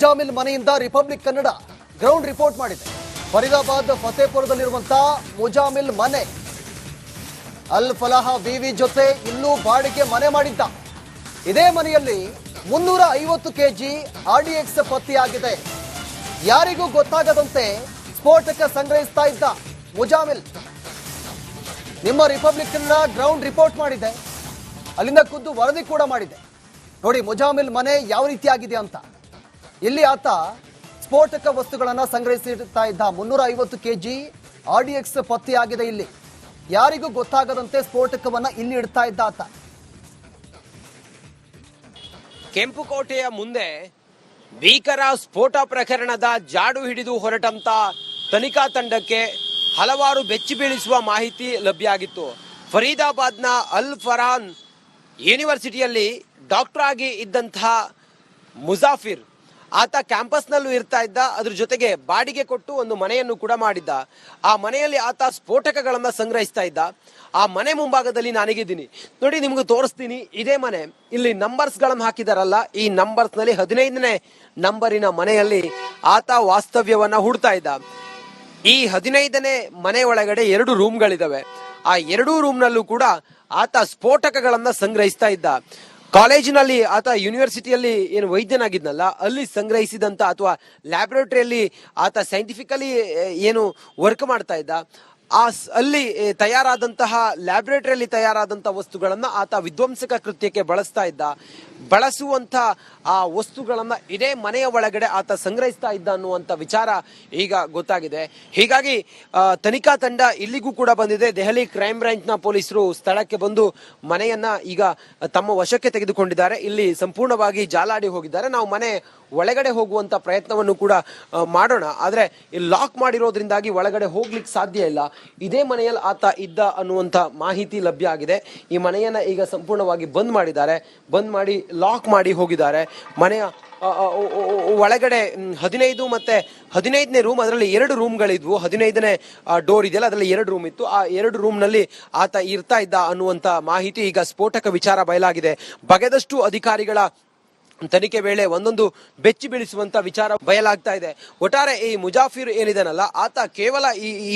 ಮುಜಾಮಿಲ್ ಮನೆಯಿಂದ republic Kannada ground report ಮಾಡಿದೆ. ಫರೀದಾಬಾದ್ ಫತೇಪುರದಲ್ಲಿರುವಂತಹ ಮುಜಾಮಿಲ್ ಮನೆ, ಅಲ್ ಫಲಾಹ ಬಿವಿ ಜೊತೆ ಇಲ್ಲೂ ಬಾಡಿಗೆ ಮನೆ ಮಾಡಿದ್ದ. ಇದೇ ಮನೆಯಲ್ಲಿ 350 ಕೆಜಿ ಆರ್ಡಿಎಕ್ಸ್ ಪತ್ತೆಯಾಗಿದೆ. ಯಾರಿಗೂ ಗೊತ್ತಾಗದಂತೆ ಸ್ಫೋಟಕ ಸಂಗ್ರಹಿಸ್ತಾ ಇದ್ದ ಮುಜಾಮಿಲ್. ನಿಮ್ಮ ರಿಪಬ್ಲಿಕ್ ಕನ್ನಡ ಗ್ರೌಂಡ್ ರಿಪೋರ್ಟ್ ಮಾಡಿದೆ, ಅಲ್ಲಿಂದ ಖುದ್ದು ವರದಿ ಕೂಡ ಮಾಡಿದೆ. ನೋಡಿ ಮುಜಾಮಿಲ್ ಮನೆ ಯಾವ ರೀತಿಯಾಗಿದೆ ಅಂತ. ಇಲ್ಲಿ ಆತ ಸ್ಫೋಟಕ ವಸ್ತುಗಳನ್ನು ಸಂಗ್ರಹಿಸಿರ್ತಾ ಇದ್ದ. 350 ಕೆಜಿ ಆರ್ಡಿಎಕ್ಸ್ ಪತ್ತೆಯಾಗಿದೆ. ಇಲ್ಲಿ ಯಾರಿಗೂ ಗೊತ್ತಾಗದಂತೆ ಸ್ಫೋಟಕವನ್ನ ಇಲ್ಲಿ ಇಡ್ತಾ ಇದ್ದ ಆತ. ಕೆಂಪುಕೋಟೆಯ ಮುಂದೆ ಭೀಕರ ಸ್ಫೋಟ ಪ್ರಕರಣದ ಜಾಡು ಹಿಡಿದು ಹೊರಟಂತ ತನಿಖಾ ತಂಡಕ್ಕೆ ಹಲವಾರು ಬೆಚ್ಚಿ ಬೀಳಿಸುವ ಮಾಹಿತಿ ಲಭ್ಯ ಆಗಿತ್ತು. ಫರೀದಾಬಾದ್ನ ಅಲ್ ಫರಾನ್ ಯೂನಿವರ್ಸಿಟಿಯಲ್ಲಿ ಡಾಕ್ಟರ್ ಆಗಿ ಇದ್ದಂತಹ ಮುಜಾಫಿರ್, ಆತ ಕ್ಯಾಂಪಸ್ನಲ್ಲೂ ಇರ್ತಾ ಇದ್ದ. ಅದ್ರ ಜೊತೆಗೆ ಬಾಡಿಗೆ ಕೊಟ್ಟು ಒಂದು ಮನೆಯನ್ನು ಕೂಡ ಮಾಡಿದ್ದ. ಆ ಮನೆಯಲ್ಲಿ ಆತ ಸ್ಫೋಟಕಗಳನ್ನ ಸಂಗ್ರಹಿಸ್ತಾ ಇದ್ದ. ಆ ಮನೆ ಮುಂಭಾಗದಲ್ಲಿ ನಾನಿಗಿದ್ದೀನಿ ನೋಡಿ, ನಿಮ್ಗೆ ತೋರಿಸ್ತೀನಿ. ಇದೇ ಮನೆ. ಇಲ್ಲಿ ನಂಬರ್ಸ್ ಗಳನ್ನು ಹಾಕಿದಾರಲ್ಲ, ಈ ನಂಬರ್ಸ್ ನಲ್ಲಿ 15ನೇ ನಂಬರಿನ ಮನೆಯಲ್ಲಿ ಆತ ವಾಸ್ತವ್ಯವನ್ನ ಹೂಡ್ತಾ ಇದ್ದ. ಈ 15ನೇ ಮನೆ ಒಳಗಡೆ 2 ರೂಮ್ಗಳಿದಾವೆ. ಆ 2 ರೂಮ್ನಲ್ಲೂ ಕೂಡ ಆತ ಸ್ಫೋಟಕಗಳನ್ನ ಸಂಗ್ರಹಿಸ್ತಾ ಇದ್ದ. ಕಾಲೇಜಿನಲ್ಲಿ ಆತ ಯೂನಿವರ್ಸಿಟಿಯಲ್ಲಿ ಏನು ವೈದ್ಯನಾಗಿದ್ನಲ್ಲ, ಅಲ್ಲಿ ಸಂಗ್ರಹಿಸಿದಂತ ಅಥವಾ ಲ್ಯಾಬೊರೇಟರಿಯಲ್ಲಿ ಆತ ಸೈಂಟಿಫಿಕಲಿ ಏನು ವರ್ಕ್ ಮಾಡ್ತಾ ಇದ್ದ, ಅಲ್ಲಿ ತಯಾರಾದಂತಹ ಲ್ಯಾಬೊರೇಟರಿಯಲ್ಲಿ ತಯಾರಾದಂತಹ ವಸ್ತುಗಳನ್ನ ಆತ ವಿಧ್ವಂಸಕ ಕೃತ್ಯಕ್ಕೆ ಬಳಸ್ತಾ ಇದ್ದ. ಬಳಸುವಂತ ಆ ವಸ್ತುಗಳನ್ನ ಇದೇ ಮನೆಯ ಒಳಗಡೆ ಆತ ಸಂಗ್ರಹಿಸ್ತಾ ಇದ್ದ ಅನ್ನುವಂತ ವಿಚಾರ ಈಗ ಗೊತ್ತಾಗಿದೆ. ಹೀಗಾಗಿ ತನಿಖಾ ತಂಡ ಇಲ್ಲಿಗೂ ಕೂಡ ಬಂದಿದೆ. ದೆಹಲಿ ಕ್ರೈಮ್ ಬ್ರಾಂಚ್ ನ ಪೊಲೀಸರು ಸ್ಥಳಕ್ಕೆ ಬಂದು ಮನೆಯನ್ನ ಈಗ ತಮ್ಮ ವಶಕ್ಕೆ ತೆಗೆದುಕೊಂಡಿದ್ದಾರೆ. ಇಲ್ಲಿ ಸಂಪೂರ್ಣವಾಗಿ ಜಾಲಾಡಿ ಹೋಗಿದ್ದಾರೆ. ನಾವು ಮನೆ ಒಳಗಡೆ ಹೋಗುವಂತ ಪ್ರಯತ್ನವನ್ನು ಕೂಡ ಮಾಡೋಣ, ಆದ್ರೆ ಇಲ್ಲಿ ಲಾಕ್ ಮಾಡಿರೋದ್ರಿಂದಾಗಿ ಒಳಗಡೆ ಹೋಗ್ಲಿಕ್ಕೆ ಸಾಧ್ಯ ಇಲ್ಲ. ಇದೇ ಮನೆಯಲ್ಲಿ ಆತ ಇದ್ದ ಅನ್ನುವಂತ ಮಾಹಿತಿ ಲಭ್ಯ ಆಗಿದೆ. ಈ ಮನೆಯನ್ನ ಈಗ ಸಂಪೂರ್ಣವಾಗಿ ಬಂದ್ ಮಾಡಿದ್ದಾರೆ. ಬಂದ್ ಮಾಡಿ ಲಾಕ್ ಮಾಡಿ ಹೋಗಿದ್ದಾರೆ. ಮನೆಯ ಒಳಗಡೆ 15 ಮತ್ತೆ 15ನೇ ರೂಮ್, ಅದರಲ್ಲಿ 2 ರೂಮ್ಗಳಿದ್ವು. 15ನೇ ಡೋರ್ ಇದೆಯಲ್ಲ, ಅದರಲ್ಲಿ 2 ರೂಮ್ ಇತ್ತು. ಆ 2 ರೂಮ್ ನಲ್ಲಿ ಆತ ಇರ್ತಾ ಇದ್ದ ಅನ್ನುವಂತ ಮಾಹಿತಿ ಈಗ ಸ್ಫೋಟಕ ವಿಚಾರ ಬಯಲಾಗಿದೆ. ಬಗೆದಷ್ಟು ಅಧಿಕಾರಿಗಳ ತನಿಖೆ ವೇಳೆ ಒಂದೊಂದು ಬೆಚ್ಚಿ ಬೀಳಿಸುವಂತ ವಿಚಾರ ಬಯಲಾಗ್ತಾ ಇದೆ. ಒಟ್ಟಾರೆ ಈ ಮುಜಾಫಿರ್ ಏನಿದಾನಲ್ಲ, ಆತ ಕೇವಲ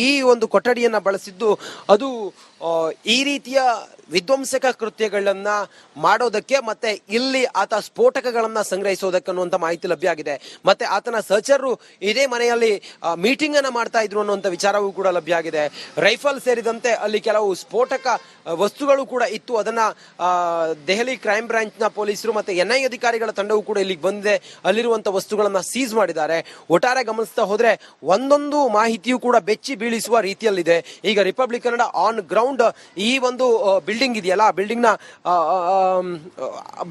ಈ ಒಂದು ಕೊಠಡಿಯನ್ನ ಬಳಸಿದ್ದು ಅದು ಈ ರೀತಿಯ ವಿಧ್ವಂಸಕ ಕೃತ್ಯಗಳನ್ನ ಮಾಡೋದಕ್ಕೆ, ಮತ್ತೆ ಇಲ್ಲಿ ಆತ ಸ್ಫೋಟಕಗಳನ್ನ ಸಂಗ್ರಹಿಸೋದಕ್ಕೆ ಅನ್ನುವಂತ ಮಾಹಿತಿ ಲಭ್ಯ ಆಗಿದೆ. ಮತ್ತೆ ಆತನ ಸಹಚರರು ಇದೇ ಮನೆಯಲ್ಲಿ ಮೀಟಿಂಗ್ ಅನ್ನ ಮಾಡ್ತಾ ಇದ್ರು ಅನ್ನುವಂತ ವಿಚಾರವೂ ಕೂಡ ಲಭ್ಯ ಆಗಿದೆ. ರೈಫಲ್ ಸೇರಿದಂತೆ ಅಲ್ಲಿ ಕೆಲವು ಸ್ಫೋಟಕ ವಸ್ತುಗಳು ಕೂಡ ಇತ್ತು. ಅದನ್ನ ದೆಹಲಿ ಕ್ರೈಮ್ ಬ್ರಾಂಚ್ ನ ಪೊಲೀಸರು ಮತ್ತೆ NI ಅಧಿಕಾರಿಗಳ ತಂಡವು ಕೂಡ ಇಲ್ಲಿಗೆ ಬಂದಿದೆ. ಅಲ್ಲಿರುವಂತ ವಸ್ತುಗಳನ್ನ ಸೀಸ್ ಮಾಡಿದ್ದಾರೆ. ಒಟ್ಟಾರೆ ಗಮನಿಸ್ತಾ ಹೋದ್ರೆ ಒಂದೊಂದು ಮಾಹಿತಿಯು ಕೂಡ ಬೆಚ್ಚಿ ಬೀಳಿಸುವ ರೀತಿಯಲ್ಲಿದೆ. ಈಗ ರಿಪಬ್ಲಿಕ್ ಕನ್ನಡ ಆನ್ ಗ್ರೌಂಡ್ ಈ ಒಂದು ಬಿಲ್ಡಿಂಗ್ ಇದೆಯಲ್ಲ,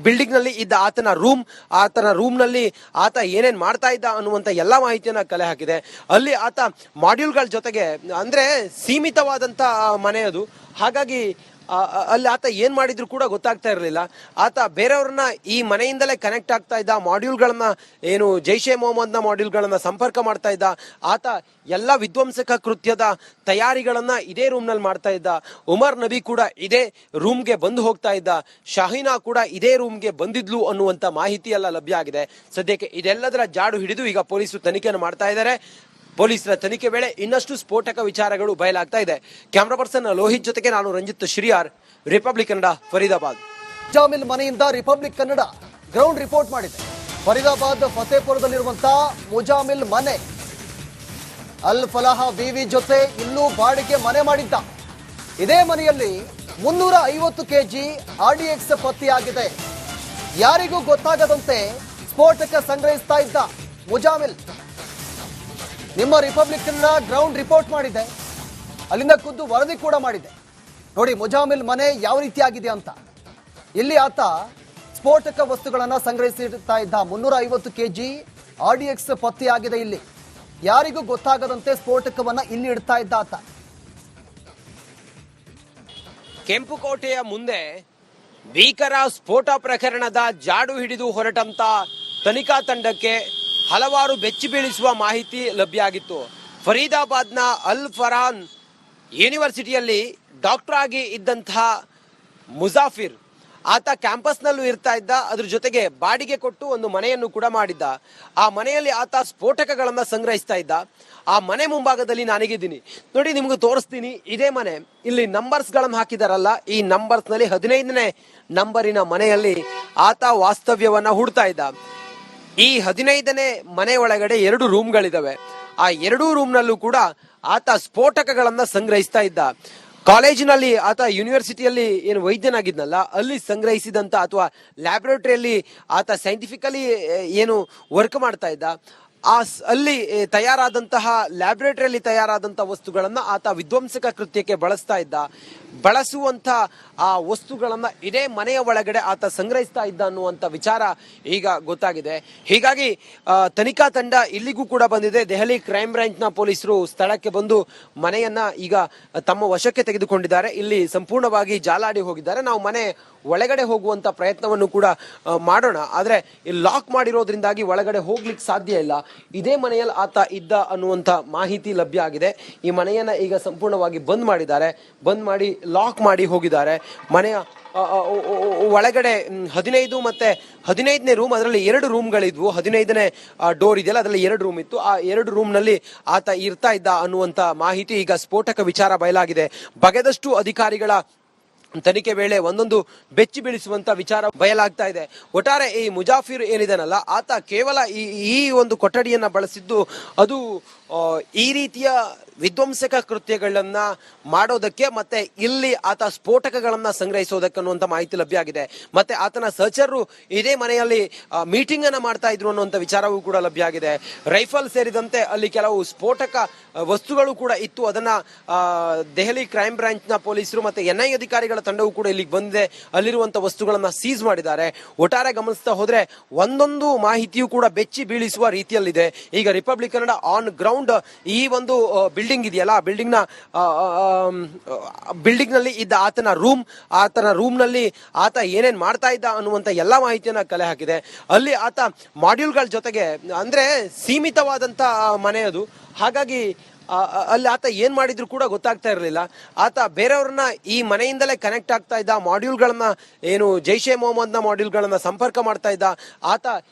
ಬಿಲ್ಡಿಂಗ್ ನಲ್ಲಿ ಇದ್ದ ಆತನ ರೂಮ್ ನಲ್ಲಿ ಆತ ಏನೇನ್ ಮಾಡ್ತಾ ಇದ್ದ ಅನ್ನುವಂತ ಎಲ್ಲಾ ಮಾಹಿತಿಯನ್ನ ಕಲೆ ಹಾಕಿದೆ. ಅಲ್ಲಿ ಆತ ಮಾಡ್ಯೂಲ್ಗಳ ಜೊತೆಗೆ, ಅಂದ್ರೆ ಸೀಮಿತವಾದಂತ ಮನೆ ಅದು, ಹಾಗಾಗಿ ಅಲ್ಲಿ ಆತ ಏನ್ ಮಾಡಿದ್ರು ಕೂಡ ಗೊತ್ತಾಗ್ತಾ ಇರಲಿಲ್ಲ. ಆತ ಬೇರೆಯವ್ರನ್ನ ಈ ಮನೆಯಿಂದಲೇ ಕನೆಕ್ಟ್ ಆಗ್ತಾ ಇದ್ದ. ಮಾಡ್ಯೂಲ್ಗಳನ್ನ ಏನು ಜೈಷೆ ಮೊಹಮ್ಮದ್ ನ ಮಾಡ್ಯೂಲ್ಗಳನ್ನ ಸಂಪರ್ಕ ಮಾಡ್ತಾ ಇದ್ದ. ಆತ ಎಲ್ಲ ವಿಧ್ವಂಸಕ ಕೃತ್ಯದ ತಯಾರಿಗಳನ್ನ ಇದೇ ರೂಮ್ ನಲ್ಲಿ ಮಾಡ್ತಾ ಇದ್ದ. ಉಮರ್ ನಬಿ ಕೂಡ ಇದೇ ರೂಮ್ಗೆ ಬಂದು ಹೋಗ್ತಾ ಇದ್ದ. ಶಾಹಿನಾ ಕೂಡ ಇದೇ ರೂಮ್ಗೆ ಬಂದಿದ್ಲು ಅನ್ನುವಂತ ಮಾಹಿತಿ ಎಲ್ಲ ಲಭ್ಯ ಆಗಿದೆ. ಸದ್ಯಕ್ಕೆ ಇದೆಲ್ಲದರ ಜಾಡು ಹಿಡಿದು ಈಗ ಪೊಲೀಸರು ತನಿಖೆಯನ್ನು ಮಾಡ್ತಾ ಇದ್ದಾರೆ. ಪೊಲೀಸರ ತನಿಖೆ ವೇಳೆ ಇನ್ನಷ್ಟು ಸ್ಫೋಟಕ ವಿಚಾರಗಳು ಬಯಲಾಗ್ತಾ ಇದೆ. ಕ್ಯಾಮರಾ ಪರ್ಸನ್ ಲೋಹಿತ್ ಜೊತೆಗೆ ನಾನು ರಂಜಿತ್ ಶ್ರೀಯಾರ್, ರಿಪಬ್ಲಿಕ್ ಕನ್ನಡ, ಫರೀದಾಬಾದ್. ಮುಜಾಮಿಲ್ ಮನೆಯಿಂದ ರಿಪಬ್ಲಿಕ್ ಕನ್ನಡ ಗ್ರೌಂಡ್ ರಿಪೋರ್ಟ್ ಮಾಡಿದೆ. ಫರೀದಾಬಾದ್ ಫತೇಪುರದಲ್ಲಿರುವಂತಹ ಮುಜಾಮಿಲ್ ಮನೆ, ಅಲ್ ಫಲಾಹ ಬಿವಿ ಜೊತೆ ಇಲ್ಲೂ ಬಾಡಿಗೆ ಮನೆ ಮಾಡಿದ್ದ. ಇದೇ ಮನೆಯಲ್ಲಿ 350 ಕೆಜಿ ಆರ್ಡಿಎಕ್ಸ್ ಪತ್ತೆಯಾಗಿದೆ. ಯಾರಿಗೂ ಗೊತ್ತಾಗದಂತೆ ಸ್ಫೋಟಕ ಸಂಗ್ರಹಿಸ್ತಾ ಇದ್ದ ಮುಜಾಮಿಲ್. ನಿಮ್ಮ ರಿಪಬ್ಲಿಕ್ ಕನ್ನಡ ಗ್ರೌಂಡ್ ರಿಪೋರ್ಟ್ ಮಾಡಿದೆ, ಅಲ್ಲಿಂದ ಖುದ್ದು ವರದಿ ಕೂಡ ಮಾಡಿದೆ. ನೋಡಿ ಮುಜಾಮಿಲ್ ಮನೆ ಯಾವ ರೀತಿಯಾಗಿದೆ ಅಂತ. ಇಲ್ಲಿ ಆತ ಸ್ಫೋಟಕ ವಸ್ತುಗಳನ್ನು ಸಂಗ್ರಹಿಸಿರ್ತಾ ಇದ್ದ. 350 ಕೆಜಿ ಆರ್ಡಿಎಕ್ಸ್ ಪತ್ತೆಯಾಗಿದೆ. ಇಲ್ಲಿ ಯಾರಿಗೂ ಗೊತ್ತಾಗದಂತೆ ಸ್ಫೋಟಕವನ್ನ ಇಲ್ಲಿ ಇಡ್ತಾ ಇದ್ದ ಆತ. ಕೆಂಪುಕೋಟೆಯ ಮುಂದೆ ಭೀಕರ ಸ್ಫೋಟ ಪ್ರಕರಣದ ಜಾಡು ಹಿಡಿದು ಹೊರಟಂತ ತನಿಖಾ ತಂಡಕ್ಕೆ ಹಲವಾರು ಬೆಚ್ಚಿ ಬೀಳಿಸುವ ಮಾಹಿತಿ ಲಭ್ಯ ಆಗಿತ್ತು. ಫರೀದಾಬಾದ್ನ ಅಲ್ ಫರಾನ್ ಯೂನಿವರ್ಸಿಟಿಯಲ್ಲಿ ಡಾಕ್ಟರ್ ಆಗಿ ಇದ್ದಂತಹ ಮುಜಾಫಿರ್, ಆತ ಕ್ಯಾಂಪಸ್ನಲ್ಲೂ ಇರ್ತಾ ಇದ್ದ, ಅದ್ರ ಜೊತೆಗೆ ಬಾಡಿಗೆ ಕೊಟ್ಟು ಒಂದು ಮನೆಯನ್ನು ಕೂಡ ಮಾಡಿದ್ದ. ಆ ಮನೆಯಲ್ಲಿ ಆತ ಸ್ಫೋಟಕಗಳನ್ನ ಸಂಗ್ರಹಿಸ್ತಾ ಇದ್ದ. ಆ ಮನೆ ಮುಂಭಾಗದಲ್ಲಿ ನಾನಿಗಿದ್ದೀನಿ ನೋಡಿ, ನಿಮ್ಗೆ ತೋರಿಸ್ತೀನಿ. ಇದೇ ಮನೆ, ಇಲ್ಲಿ ನಂಬರ್ಸ್ ಗಳನ್ನ ಹಾಕಿದಾರಲ್ಲ, ಈ ನಂಬರ್ಸ್ ನಲ್ಲಿ 15ನೇ ನಂಬರಿನ ಮನೆಯಲ್ಲಿ ಆತ ವಾಸ್ತವ್ಯವನ್ನ ಹೂಡ್ತಾ ಇದ್ದ. ಈ 15ನೇ ಮನೆ ಒಳಗಡೆ 2 ರೂಮ್ಗಳಿದಾವೆ. ಆ 2 ರೂಮ್ನಲ್ಲೂ ಕೂಡ ಆತ ಸ್ಫೋಟಕಗಳನ್ನ ಸಂಗ್ರಹಿಸ್ತಾ ಇದ್ದ. ಕಾಲೇಜಿನಲ್ಲಿ ಆತ ಯೂನಿವರ್ಸಿಟಿಯಲ್ಲಿ ಏನು ವೈದ್ಯನಾಗಿದ್ನಲ್ಲ, ಅಲ್ಲಿ ಸಂಗ್ರಹಿಸಿದಂತ ಅಥವಾ ಲ್ಯಾಬೊರೇಟರಿಯಲ್ಲಿ ಆತ ಸೈಂಟಿಫಿಕಲಿ ಏನು ವರ್ಕ್ ಮಾಡ್ತಾ ಇದ್ದ, ಅಲ್ಲಿ ತಯಾರಾದಂತಹ ಲ್ಯಾಬೊರೇಟರಿಯಲ್ಲಿ ತಯಾರಾದಂತಹ ವಸ್ತುಗಳನ್ನ ಆತ ವಿಧ್ವಂಸಕ ಕೃತ್ಯಕ್ಕೆ ಬಳಸ್ತಾ ಇದ್ದ. ಬಳಸುವಂತ ಆ ವಸ್ತುಗಳನ್ನ ಇದೇ ಮನೆಯ ಒಳಗಡೆ ಆತ ಸಂಗ್ರಹಿಸ್ತಾ ಇದ್ದ ಅನ್ನುವಂತ ವಿಚಾರ ಈಗ ಗೊತ್ತಾಗಿದೆ. ಹೀಗಾಗಿ ತನಿಖಾ ತಂಡ ಇಲ್ಲಿಗೂ ಕೂಡ ಬಂದಿದೆ. ದೆಹಲಿ ಕ್ರೈಮ್ ಬ್ರಾಂಚ್ ನ ಪೊಲೀಸರು ಸ್ಥಳಕ್ಕೆ ಬಂದು ಮನೆಯನ್ನ ಈಗ ತಮ್ಮ ವಶಕ್ಕೆ ತೆಗೆದುಕೊಂಡಿದ್ದಾರೆ. ಇಲ್ಲಿ ಸಂಪೂರ್ಣವಾಗಿ ಜಾಲಾಡಿ ಹೋಗಿದ್ದಾರೆ. ನಾವು ಮನೆ ಒಳಗಡೆ ಹೋಗುವಂತ ಪ್ರಯತ್ನವನ್ನು ಕೂಡ ಮಾಡೋಣ, ಆದ್ರೆ ಇಲ್ಲಿ ಲಾಕ್ ಮಾಡಿರೋದ್ರಿಂದಾಗಿ ಒಳಗಡೆ ಹೋಗ್ಲಿಕ್ಕೆ ಸಾಧ್ಯ ಇಲ್ಲ. ಇದೇ ಮನೆಯಲ್ಲಿ ಆತ ಇದ್ದ ಅನ್ನುವಂತ ಮಾಹಿತಿ ಲಭ್ಯ ಆಗಿದೆ. ಈ ಮನೆಯನ್ನ ಈಗ ಸಂಪೂರ್ಣವಾಗಿ ಬಂದ್ ಮಾಡಿದ್ದಾರೆ. ಬಂದ್ ಮಾಡಿ ಲಾಕ್ ಮಾಡಿ ಹೋಗಿದ್ದಾರೆ. ಮನೆಯ ಒಳಗಡೆ 15 ಮತ್ತೆ 15ನೇ ರೂಮ್, ಅದರಲ್ಲಿ 2 ರೂಮ್ಗಳಿದ್ವು. 15ನೇ ಡೋರ್ ಇದೆಯಲ್ಲ, ಅದರಲ್ಲಿ 2 ರೂಮ್ ಇತ್ತು. ಆ 2 ರೂಮ್ ನಲ್ಲಿ ಆತ ಇರ್ತಾ ಇದ್ದ ಅನ್ನುವಂತ ಮಾಹಿತಿ ಈಗ ಸ್ಫೋಟಕ ವಿಚಾರ ಬಯಲಾಗಿದೆ. ಬಗೆದಷ್ಟು ಅಧಿಕಾರಿಗಳ ತನಿಖೆ ವೇಳೆ ಒಂದೊಂದು ಬೆಚ್ಚಿ ಬೀಳಿಸುವಂತ ವಿಚಾರ ಬಯಲಾಗ್ತಾ ಇದೆ. ಒಟ್ಟಾರೆ ಈ ಮುಜಾಫಿರ್ ಏನಿದಾನಲ್ಲ, ಆತ ಕೇವಲ ಈ ಒಂದು ಕೊಠಡಿಯನ್ನ ಬಳಸಿದ್ದು ಅದು ಈ ರೀತಿಯ ವಿಧ್ವಂಸಕ ಕೃತ್ಯಗಳನ್ನ ಮಾಡೋದಕ್ಕೆ, ಮತ್ತೆ ಇಲ್ಲಿ ಆತ ಸ್ಫೋಟಕಗಳನ್ನ ಸಂಗ್ರಹಿಸೋದಕ್ಕೆ ಅನ್ನುವಂತ ಮಾಹಿತಿ ಲಭ್ಯ ಆಗಿದೆ. ಮತ್ತೆ ಆತನ ಸಹಚರರು ಇದೇ ಮನೆಯಲ್ಲಿ ಮೀಟಿಂಗ್ ಅನ್ನ ಮಾಡ್ತಾ ಇದ್ರು ಅನ್ನುವಂತ ವಿಚಾರವೂ ಕೂಡ ಲಭ್ಯ ಆಗಿದೆ. ರೈಫಲ್ ಸೇರಿದಂತೆ ಅಲ್ಲಿ ಕೆಲವು ಸ್ಫೋಟಕ ವಸ್ತುಗಳು ಕೂಡ ಇತ್ತು. ಅದನ್ನ ದೆಹಲಿ ಕ್ರೈಮ್ ಬ್ರಾಂಚ್ ನ ಪೊಲೀಸರು ಮತ್ತೆ NI ಅಧಿಕಾರಿಗಳ ತಂಡವು ಕೂಡ ಇಲ್ಲಿಗೆ ಬಂದಿದೆ. ಅಲ್ಲಿರುವಂತ ವಸ್ತುಗಳನ್ನ ಸೀಸ್ ಮಾಡಿದ್ದಾರೆ. ಒಟ್ಟಾರೆ ಗಮನಿಸ್ತಾ ಹೋದ್ರೆ ಒಂದೊಂದು ಮಾಹಿತಿಯು ಕೂಡ ಬೆಚ್ಚಿ ಬೀಳಿಸುವ ರೀತಿಯಲ್ಲಿದೆ. ಈಗ ರಿಪಬ್ಲಿಕ್ ಕನ್ನಡ ಆನ್ ಗ್ರೌಂಡ್ ಈ ಒಂದು ಬಿಲ್ಡಿಂಗ್ ಇದೆಯಲ್ಲ, ಬಿಲ್ಡಿಂಗ್ ನಲ್ಲಿ ಇದ್ದ ಆತನ ರೂಮ್ ನಲ್ಲಿ ಆತ ಏನೇನ್ ಮಾಡ್ತಾ ಇದ್ದ ಅನ್ನುವಂತ ಎಲ್ಲಾ ಮಾಹಿತಿಯನ್ನ ಕಲೆ ಹಾಕಿದೆ. ಅಲ್ಲಿ ಆತ ಮಾಡ್ಯೂಲ್ಗಳ ಜೊತೆಗೆ, ಅಂದ್ರೆ ಸೀಮಿತವಾದಂತ ಮನೆ ಅದು, ಹಾಗಾಗಿ ಅಲ್ಲಿ ಆತ ಏನ್ ಮಾಡಿದ್ರು ಕೂಡ ಗೊತ್ತಾಗ್ತಾ ಇರಲಿಲ್ಲ. ಆತ ಬೇರೆಯವ್ರನ್ನ ಈ ಮನೆಯಿಂದಲೇ ಕನೆಕ್ಟ್ ಆಗ್ತಾ ಇದ್ದ. ಮಾಡ್ಯೂಲ್ಗಳನ್ನ ಏನು ಜೈಷೆ ಮೊಹಮ್ಮದ್ ನ ಮಾಡ್ಯೂಲ್ಗಳನ್ನ ಸಂಪರ್ಕ ಮಾಡ್ತಾ ಇದ್ದ. ಆತ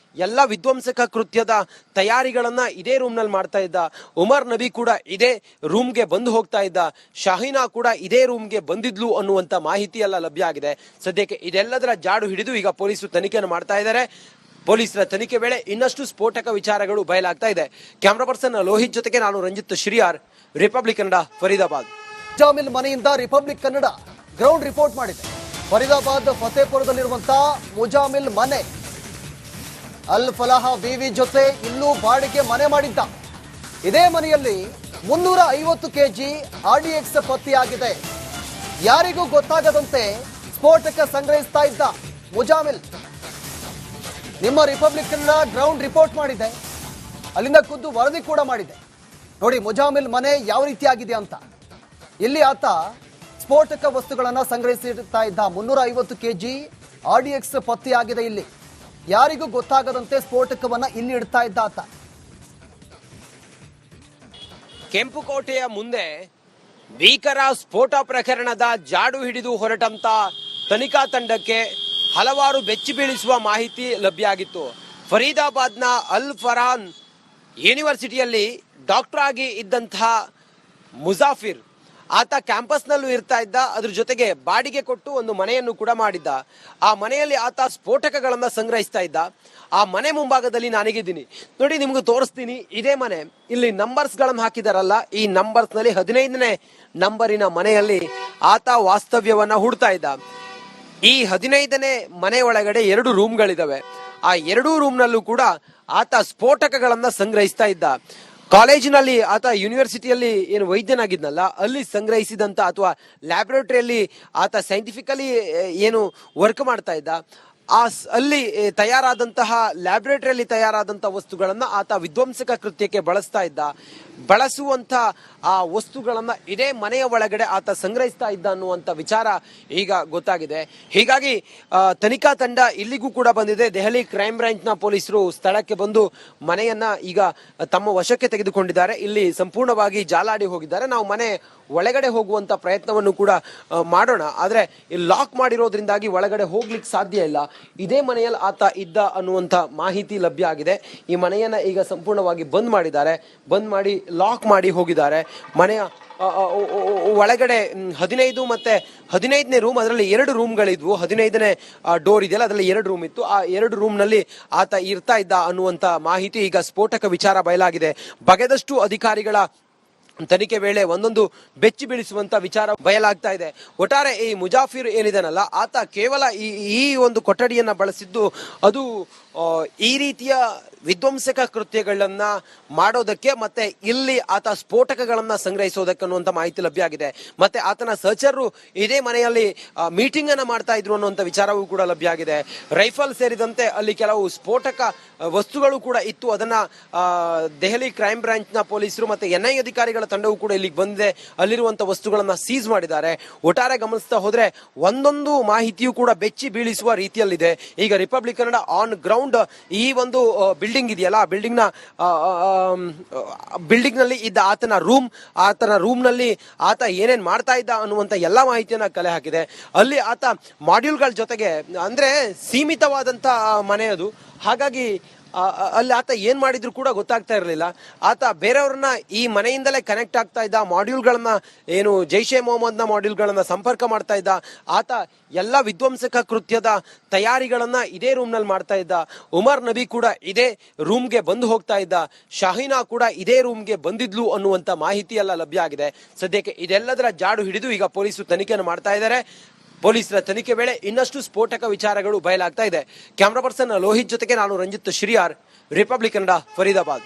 ಎಲ್ಲ ವಿಧ್ವಂಸಕ ಕೃತ್ಯದ ತಯಾರಿಗಳನ್ನ ಇದೇ ರೂಮ್ ನಲ್ಲಿ ಮಾಡ್ತಾ ಇದ್ದ. ಉಮರ್ ನಬಿ ಕೂಡ ಇದೇ ರೂಮ್ಗೆ ಬಂದು ಹೋಗ್ತಾ ಇದ್ದ. ಶಾಹಿನಾ ಕೂಡ ಇದೇ ರೂಮ್ಗೆ ಬಂದಿದ್ಲು ಅನ್ನುವಂತ ಮಾಹಿತಿ ಎಲ್ಲ ಲಭ್ಯ ಆಗಿದೆ. ಸದ್ಯಕ್ಕೆ ಇದೆಲ್ಲದರ ಜಾಡು ಹಿಡಿದು ಈಗ ಪೊಲೀಸರು ತನಿಖೆಯನ್ನು ಮಾಡ್ತಾ ಇದ್ದಾರೆ. ಪೊಲೀಸರ ತನಿಖೆ ವೇಳೆ ಇನ್ನಷ್ಟು ಸ್ಫೋಟಕ ವಿಚಾರಗಳು ಬಯಲಾಗ್ತಾ ಇದೆ. ಕ್ಯಾಮರಾ ಪರ್ಸನ್ ಲೋಹಿತ್ ಜೊತೆಗೆ ನಾನು ರಂಜಿತ್ ಶ್ರೀಯಾರ್, ರಿಪಬ್ಲಿಕ್ ಕನ್ನಡ, ಫರೀದಾಬಾದ್. ಮುಜಾಮಿಲ್ ಮನೆಯಿಂದ ರಿಪಬ್ಲಿಕ್ ಕನ್ನಡ ಗ್ರೌಂಡ್ ರಿಪೋರ್ಟ್ ಮಾಡಿದೆ. ಫರೀದಾಬಾದ್ ಫತೇಪುರದಲ್ಲಿರುವಂತಹ ಮುಜಾಮಿಲ್ ಮನೆ, ಅಲ್ ಫಲಾಹ ವಿವಿ ಜೊತೆ ಇಲ್ಲೂ ಬಾಡಿಗೆ ಮನೆ ಮಾಡಿದ್ದ. ಇದೇ ಮನೆಯಲ್ಲಿ 350 kg RDX ಪತ್ತೆಯಾಗಿದೆ. ಯಾರಿಗೂ ಗೊತ್ತಾಗದಂತೆ ಸ್ಫೋಟಕ ಸಂಗ್ರಹಿಸ್ತಾ ಇದ್ದ ಮುಜಾಮಿಲ್. ನಿಮ್ಮ ರಿಪಬ್ಲಿಕ್ ಕನ್ನಡ ಗ್ರೌಂಡ್ ರಿಪೋರ್ಟ್ ಮಾಡಿದೆ, ಅಲ್ಲಿಂದ ಖುದ್ದು ವರದಿ ಕೂಡ ಮಾಡಿದೆ. ನೋಡಿ ಮುಜಾಮಿಲ್ ಮನೆ ಯಾವ ರೀತಿ ಆಗಿದೆ ಅಂತ. ಇಲ್ಲಿ ಆತ ಸ್ಫೋಟಕ ವಸ್ತುಗಳನ್ನ ಸಂಗ್ರಹಿಸಿರ್ತಾ ಇದ್ದ. 350 kg RDX ಪತ್ತೆಯಾಗಿದೆ. ಇಲ್ಲಿ ಯಾರಿಗೂ ಗೊತ್ತಾಗದಂತೆ ಸ್ಫೋಟಕವನ್ನ ಇಲ್ಲಿ ಇಡ್ತಾ ಇದ್ದ ಆತ. ಕೆಂಪುಕೋಟೆಯ ಮುಂದೆ ಭೀಕರ ಸ್ಫೋಟ ಪ್ರಕರಣದ ಜಾಡು ಹಿಡಿದು ಹೊರಟಂತ ತನಿಖಾ ತಂಡಕ್ಕೆ ಹಲವಾರು ಬೆಚ್ಚಿ ಬೀಳಿಸುವ ಮಾಹಿತಿ ಲಭ್ಯ ಆಗಿತ್ತು. ಫರೀದಾಬಾದ್ನ ಅಲ್ ಫರಾನ್ ಯೂನಿವರ್ಸಿಟಿಯಲ್ಲಿ ಡಾಕ್ಟರ್ ಆಗಿ ಇದ್ದಂತಹ ಮುಜಾಫಿರ್, ಆತ ಕ್ಯಾಂಪಸ್ನಲ್ಲೂ ಇರ್ತಾ ಇದ್ದ, ಅದ್ರ ಜೊತೆಗೆ ಬಾಡಿಗೆ ಕೊಟ್ಟು ಒಂದು ಮನೆಯನ್ನು ಕೂಡ ಮಾಡಿದ್ದ. ಆ ಮನೆಯಲ್ಲಿ ಆತ ಸ್ಫೋಟಕಗಳನ್ನ ಸಂಗ್ರಹಿಸ್ತಾ ಇದ್ದ. ಆ ಮನೆ ಮುಂಭಾಗದಲ್ಲಿ ನಾನಿಗಿದ್ದೀನಿ ನೋಡಿ, ನಿಮ್ಗೆ ತೋರಿಸ್ತೀನಿ. ಇದೇ ಮನೆ, ಇಲ್ಲಿ ನಂಬರ್ಸ್ ಗಳನ್ನ ಹಾಕಿದಾರಲ್ಲ, ಈ ನಂಬರ್ಸ್ ನಲ್ಲಿ 15ನೇ ನಂಬರಿನ ಮನೆಯಲ್ಲಿ ಆತ ವಾಸ್ತವ್ಯವನ್ನ ಹೂಡ್ತಾ ಇದ್ದ. ಈ 15ನೇ ಮನೆ ಒಳಗಡೆ 2 ರೂಮ್ಗಳಿದಾವೆ. ಆ 2 ರೂಮ್ನಲ್ಲೂ ಕೂಡ ಆತ ಸ್ಫೋಟಕಗಳನ್ನ ಸಂಗ್ರಹಿಸ್ತಾ ಇದ್ದ. ಕಾಲೇಜಿನಲ್ಲಿ ಆತ ಯೂನಿವರ್ಸಿಟಿಯಲ್ಲಿ ಏನು ವೈದ್ಯನಾಗಿದ್ನಲ್ಲ, ಅಲ್ಲಿ ಸಂಗ್ರಹಿಸಿದಂತ ಅಥವಾ ಲ್ಯಾಬೊರೇಟರಿಯಲ್ಲಿ ಆತ ಸೈಂಟಿಫಿಕಲಿ ಏನು ವರ್ಕ್ ಮಾಡ್ತಾ ಇದ್ದ, ಅಲ್ಲಿ ತಯಾರಾದಂತಹ ಲ್ಯಾಬೊರೇಟರಿಯಲ್ಲಿ ತಯಾರಾದಂತಹ ವಸ್ತುಗಳನ್ನ ಆತ ವಿಧ್ವಂಸಕ ಕೃತ್ಯಕ್ಕೆ ಬಳಸುವಂತ ಆ ವಸ್ತುಗಳನ್ನ ಇದೇ ಮನೆಯ ಒಳಗಡೆ ಆತ ಸಂಗ್ರಹಿಸ್ತಾ ಇದ್ದ ಅನ್ನುವಂತ ವಿಚಾರ ಈಗ ಗೊತ್ತಾಗಿದೆ. ಹೀಗಾಗಿ ತನಿಖಾ ತಂಡ ಇಲ್ಲಿಗೂ ಕೂಡ ಬಂದಿದೆ. ದೆಹಲಿ ಕ್ರೈಮ್ ಬ್ರಾಂಚ್ ನ ಪೊಲೀಸರು ಸ್ಥಳಕ್ಕೆ ಬಂದು ಮನೆಯನ್ನ ಈಗ ತಮ್ಮ ವಶಕ್ಕೆ ತೆಗೆದುಕೊಂಡಿದ್ದಾರೆ. ಇಲ್ಲಿ ಸಂಪೂರ್ಣವಾಗಿ ಜಾಲಾಡಿ ಹೋಗಿದ್ದಾರೆ. ನಾವು ಮನೆ ಒಳಗಡೆ ಹೋಗುವಂತ ಪ್ರಯತ್ನವನ್ನು ಕೂಡ ಮಾಡೋಣ, ಆದ್ರೆ ಇಲ್ಲಿ ಲಾಕ್ ಮಾಡಿರೋದ್ರಿಂದಾಗಿ ಒಳಗಡೆ ಹೋಗ್ಲಿಕ್ಕೆ ಸಾಧ್ಯ ಇಲ್ಲ. ಇದೇ ಮನೆಯಲ್ಲಿ ಆತ ಇದ್ದ ಅನ್ನುವಂತ ಮಾಹಿತಿ ಲಭ್ಯ ಆಗಿದೆ. ಈ ಮನೆಯನ್ನ ಈಗ ಸಂಪೂರ್ಣವಾಗಿ ಬಂದ್ ಮಾಡಿದ್ದಾರೆ. ಬಂದ್ ಮಾಡಿ ಲಾಕ್ ಮಾಡಿ ಹೋಗಿದ್ದಾರೆ. ಮನೆಯ ಒಳಗಡೆ 15 ಮತ್ತೆ 15ನೇ ರೂಮ್, ಅದರಲ್ಲಿ 2 ರೂಮ್ಗಳಿದ್ವು. 15ನೇ ಡೋರ್ ಇದೆಯಲ್ಲ, ಅದರಲ್ಲಿ 2 ರೂಮ್ ಇತ್ತು. ಆ 2 ರೂಮ್ ನಲ್ಲಿ ಆತ ಇರ್ತಾ ಇದ್ದ ಅನ್ನುವಂತ ಮಾಹಿತಿ ಈಗ ಸ್ಫೋಟಕ ವಿಚಾರ ಬಯಲಾಗಿದೆ. ಬಗೆದಷ್ಟು ಅಧಿಕಾರಿಗಳ ತನಿಖೆ ವೇಳೆ ಒಂದೊಂದು ಬೆಚ್ಚಿ ಬೀಳಿಸುವಂತ ವಿಚಾರ ಬಯಲಾಗ್ತಾ ಇದೆ. ಒಟ್ಟಾರೆ ಈ ಮುಜಾಫಿರ್ ಏನಿದಾನಲ್ಲ, ಆತ ಕೇವಲ ಈ ಒಂದು ಕೊಠಡಿಯನ್ನ ಬಳಸಿದ್ದು ಅದು ಈ ರೀತಿಯ ವಿಧ್ವಂಸಕ ಕೃತ್ಯಗಳನ್ನ ಮಾಡೋದಕ್ಕೆ ಮತ್ತೆ ಇಲ್ಲಿ ಆತ ಸ್ಫೋಟಕಗಳನ್ನ ಸಂಗ್ರಹಿಸೋದಕ್ಕೆ ಅನ್ನುವಂತ ಮಾಹಿತಿ ಲಭ್ಯ ಆಗಿದೆ. ಮತ್ತೆ ಆತನ ಸಹಚರರು ಇದೇ ಮನೆಯಲ್ಲಿ ಮೀಟಿಂಗ್ ಅನ್ನ ಮಾಡ್ತಾ ಇದ್ರು ಅನ್ನುವಂತ ವಿಚಾರವೂ ಕೂಡ ಲಭ್ಯ ಆಗಿದೆ. ರೈಫಲ್ ಸೇರಿದಂತೆ ಅಲ್ಲಿ ಕೆಲವು ಸ್ಫೋಟಕ ವಸ್ತುಗಳು ಕೂಡ ಇತ್ತು. ಅದನ್ನ ದೆಹಲಿ ಕ್ರೈಮ್ ಬ್ರಾಂಚ್ ನ ಪೊಲೀಸರು ಮತ್ತೆ NI ಅಧಿಕಾರಿಗಳ ತಂಡವು ಕೂಡ ಇಲ್ಲಿಗೆ ಬಂದಿದೆ. ಅಲ್ಲಿರುವಂತಹ ವಸ್ತುಗಳನ್ನ ಸೀಸ್ ಮಾಡಿದ್ದಾರೆ. ಒಟ್ಟಾರೆ ಗಮನಿಸ್ತಾ ಹೋದ್ರೆ ಒಂದೊಂದು ಮಾಹಿತಿಯು ಕೂಡ ಬೆಚ್ಚಿ ಬೀಳಿಸುವ ರೀತಿಯಲ್ಲಿದೆ. ಈಗ ರಿಪಬ್ಲಿಕ್ ಕನ್ನಡ ಆನ್ ಗ್ರೌಂಡ್ ಈ ಒಂದು ಬಿಲ್ಡಿಂಗ್ ಇದೆಯಲ್ಲ, ಬಿಲ್ಡಿಂಗ್ ನಲ್ಲಿ ಇದ್ದ ಆತನ ರೂಮ್ ನಲ್ಲಿ ಆತ ಏನೇನ್ ಮಾಡ್ತಾ ಇದ್ದ ಅನ್ನುವಂತ ಎಲ್ಲಾ ಮಾಹಿತಿಯನ್ನ ಕಲೆ ಹಾಕಿದೆ. ಅಲ್ಲಿ ಆತ ಮಾಡ್ಯೂಲ್ಗಳ ಜೊತೆಗೆ, ಅಂದ್ರೆ ಸೀಮಿತವಾದಂತ ಮನೆ ಅದು, ಹಾಗಾಗಿ ಅಲ್ಲಿ ಆತ ಏನ್ ಮಾಡಿದ್ರು ಕೂಡ ಗೊತ್ತಾಗ್ತಾ ಇರಲಿಲ್ಲ. ಆತ ಬೇರೆಯವ್ರನ್ನ ಈ ಮನೆಯಿಂದಲೇ ಕನೆಕ್ಟ್ ಆಗ್ತಾ ಇದ್ದ, ಮಾಡ್ಯೂಲ್ಗಳನ್ನ ಏನು ಜೈಷೆ ಮೊಹಮ್ಮದ್ನ ಮಾಡ್ಯೂಲ್ಗಳನ್ನ ಸಂಪರ್ಕ ಮಾಡ್ತಾ ಇದ್ದ. ಆತ ಎಲ್ಲ ವಿಧ್ವಂಸಕ ಕೃತ್ಯದ ತಯಾರಿಗಳನ್ನ ಇದೇ ರೂಮ್ ನಲ್ಲಿ ಮಾಡ್ತಾ ಇದ್ದ. ಉಮರ್ ನಬಿ ಕೂಡ ಇದೇ ರೂಮ್ಗೆ ಬಂದು ಹೋಗ್ತಾ ಇದ್ದ. ಶಾಹಿನಾ ಕೂಡ ಇದೇ ರೂಮ್ಗೆ ಬಂದಿದ್ಲು ಅನ್ನುವಂತ ಮಾಹಿತಿ ಎಲ್ಲ ಲಭ್ಯ ಆಗಿದೆ. ಸದ್ಯಕ್ಕೆ ಇದೆಲ್ಲದರ ಜಾಡು ಹಿಡಿದು ಈಗ ಪೊಲೀಸರು ತನಿಖೆಯನ್ನು ಮಾಡ್ತಾ ಇದ್ದಾರೆ. ಪೊಲೀಸರ ತನಿಖೆ ವೇಳೆ ಇನ್ನಷ್ಟು ಸ್ಫೋಟಕ ವಿಚಾರಗಳು ಬಯಲಾಗ್ತಾ ಇದೆ. ಕ್ಯಾಮರಾ ಪರ್ಸನ್ ಲೋಹಿತ್ ಜೊತೆಗೆ ನಾನು ರಂಜಿತ್ ಶ್ರೀಯಾರ್, ರಿಪಬ್ಲಿಕ್ ಕನ್ನಡ, ಫರೀದಾಬಾದ್.